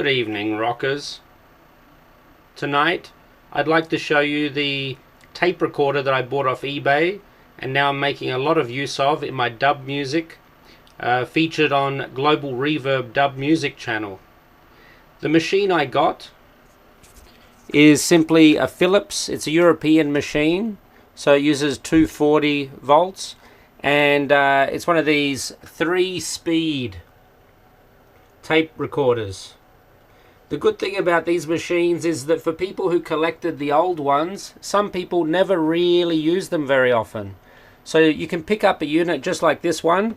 Good evening, rockers. Tonight, I'd like to show you the tape recorder that I bought off eBay and now I'm making a lot of use of in my dub music, featured on Global Reverb Dub Music channel. The machine I got is simply a Philips. It's a European machine, so it uses 240 volts, and it's one of these 3-speed tape recorders. The good thing about these machines is that for people who collected the old ones, some people never really use them very often. So you can pick up a unit just like this one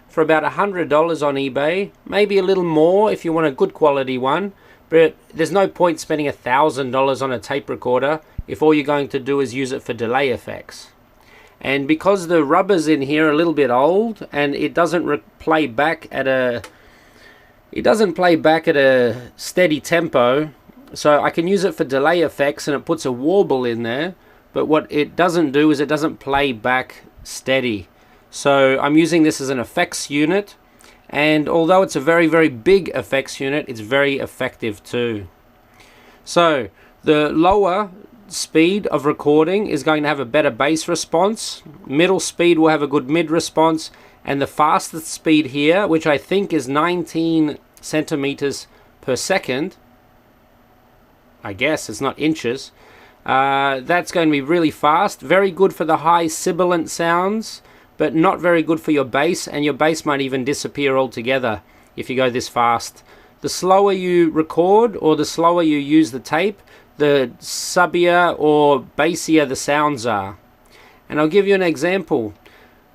for about $100 on eBay, maybe a little more if you want a good quality one, but there's no point spending $1,000 on a tape recorder if all you're going to do is use it for delay effects. And because the rubbers in here are a little bit old and it doesn't play back at a steady tempo, so I can use it for delay effects and it puts a warble in there, but what it doesn't do is it doesn't play back steady. So I'm using this as an effects unit, and although it's a very, very big effects unit, it's very effective too. So the lower speed of recording is going to have a better bass response, middle speed will have a good mid response, and the fastest speed here, which I think is 19 centimeters per second, I guess it's not inches, that's going to be really fast, very good for the high sibilant sounds, but not very good for your bass, and your bass might even disappear altogether if you go this fast. The slower you record or the slower you use the tape, the subbier or bassier the sounds are. And I'll give you an example.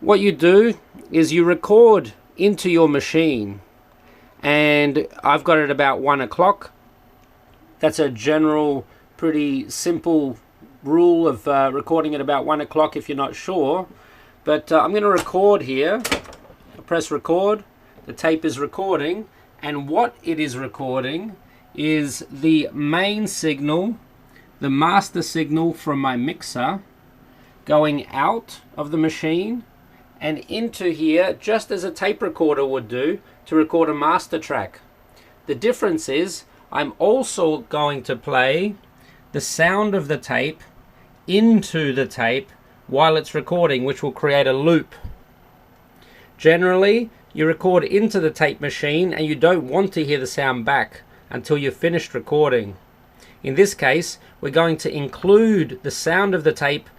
What you do is you record into your machine, and I've got it about 1 o'clock. That's a general, pretty simple rule of recording at about 1 o'clock if you're not sure. But I'm going to record here. I press record. The tape is recording, and what it is recording is the main signal, the master signal from my mixer, going out of the machine and into here, just as a tape recorder would do to record a master track. The difference is I'm also going to play the sound of the tape into the tape while it's recording, which will create a loop. Generally, you record into the tape machine and you don't want to hear the sound back until you've finished recording. In this case, we're going to include the sound of the tape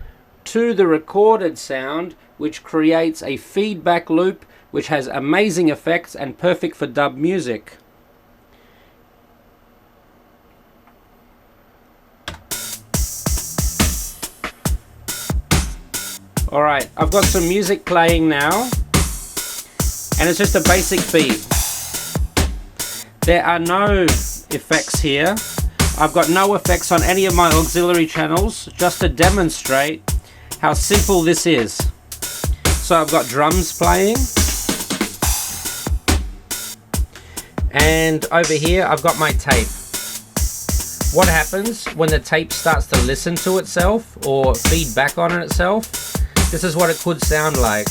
to the recorded sound, which creates a feedback loop which has amazing effects and perfect for dub music. Alright, I've got some music playing now, and it's just a basic beat. There are no effects here. I've got no effects on any of my auxiliary channels, just to demonstrate how simple this is. So I've got drums playing, and over here I've got my tape. What happens when the tape starts to listen to itself or feed back on itself? This is what it could sound like.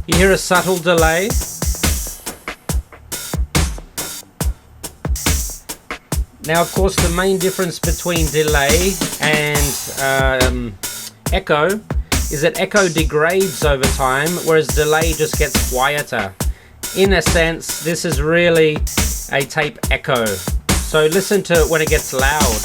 You hear a subtle delay. Now, of course, the main difference between delay and echo is that echo degrades over time, whereas delay just gets quieter. In a sense, this is really a tape echo. So listen to it when it gets loud.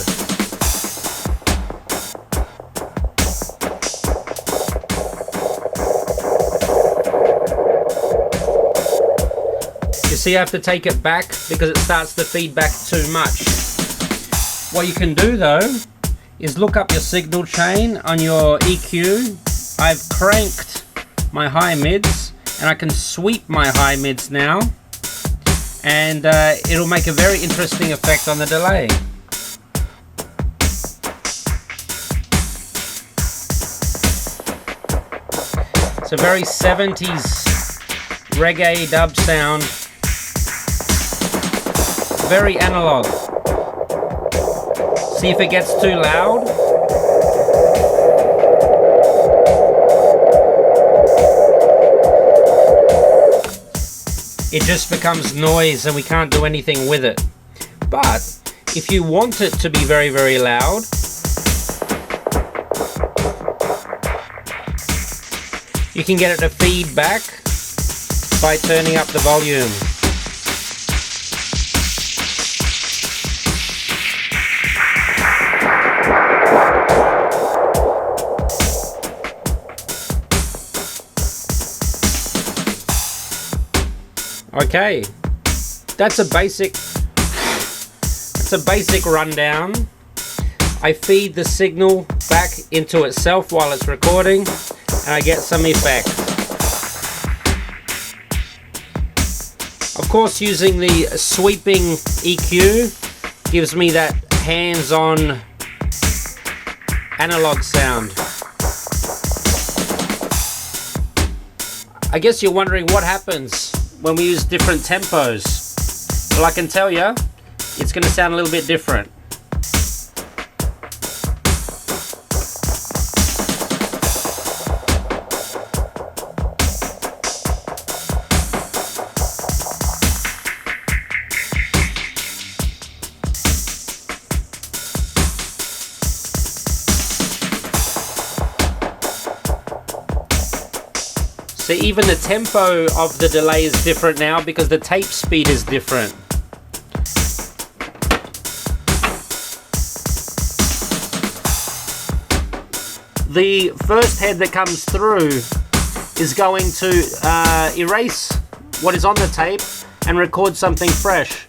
You see, I have to take it back because it starts to feed back too much. What you can do though is look up your signal chain on your EQ. I've cranked my high mids and I can sweep my high mids now, and it'll make a very interesting effect on the delay. It's a very 70s reggae dub sound, very analog. See if it gets too loud. it just becomes noise and we can't do anything with it. But if you want it to be very, very loud, you can get it to feed back by turning up the volume. Okay, that's a basic rundown. I feed the signal back into itself while it's recording, and I get some effect. Of course, using the sweeping EQ gives me that hands-on analog sound. I guess you're wondering what happens when we use different tempos. Well, I can tell you, it's going to sound a little bit different. So even the tempo of the delay is different now because the tape speed is different. The first head that comes through is going to erase what is on the tape and record something fresh.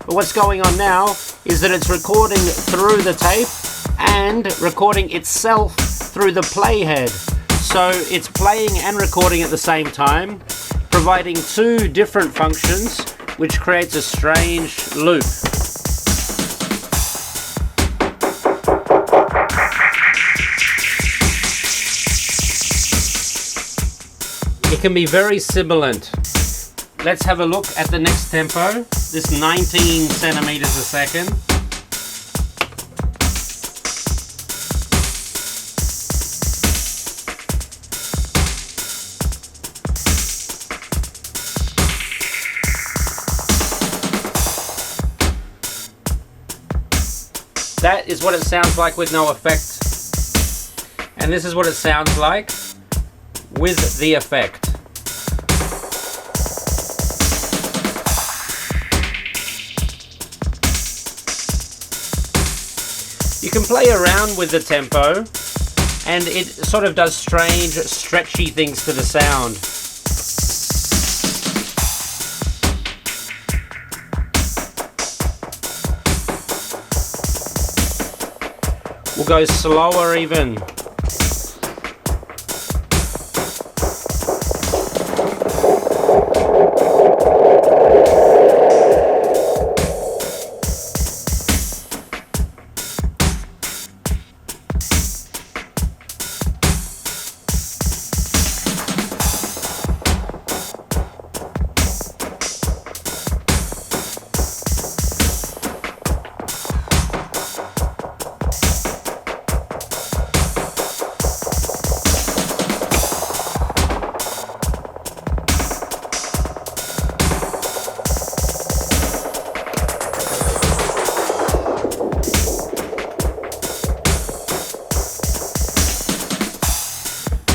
But what's going on now is that it's recording through the tape and recording itself through the playhead. So it's playing and recording at the same time, providing two different functions, which creates a strange loop. It can be very sibilant. Let's have a look at the next tempo, this 19 centimeters a second. That is what it sounds like with no effect. And this is what it sounds like with the effect. You can play around with the tempo and it sort of does strange, stretchy things to the sound. We'll go slower even.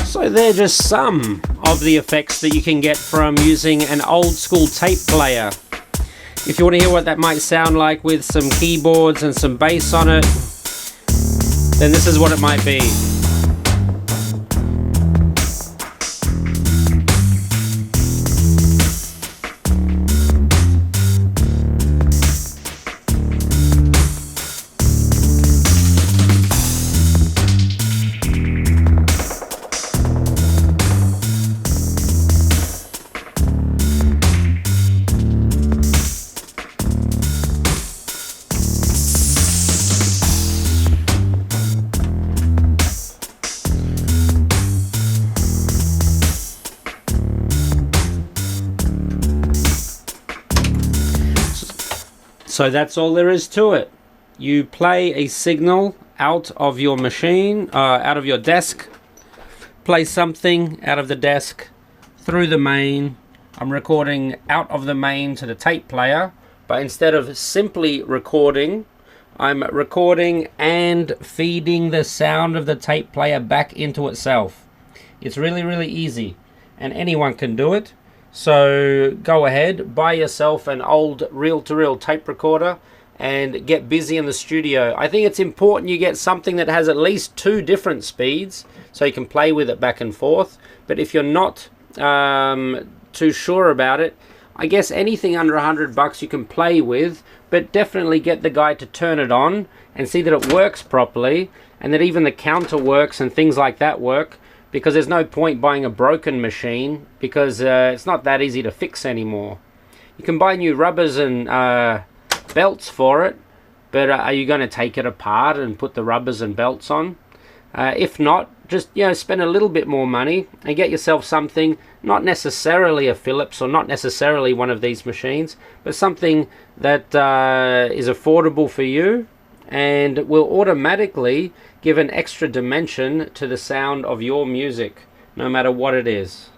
So they're just some of the effects that you can get from using an old school tape player. If you want to hear what that might sound like with some keyboards and some bass on it, then this is what it might be. So that's all there is to it. You play a signal out of your machine, out of your desk, play something out of the desk through the main, I'm recording out of the main to the tape player, but instead of simply recording, I'm recording and feeding the sound of the tape player back into itself. It's really, really easy, and anyone can do it. So go ahead, buy yourself an old reel-to-reel tape recorder and get busy in the studio. I think it's important you get something that has at least 2 different speeds so you can play with it back and forth. But if you're not too sure about it, I guess anything under $100 you can play with, but definitely get the guy to turn it on and see that it works properly, and that even the counter works and things like that work, because there's no point buying a broken machine, because it's not that easy to fix anymore. You can buy new rubbers and belts for it, but are you going to take it apart and put the rubbers and belts on? If not, just spend a little bit more money and get yourself something, not necessarily a Philips or not necessarily one of these machines, but something that is affordable for you and will automatically give an extra dimension to the sound of your music, no matter what it is.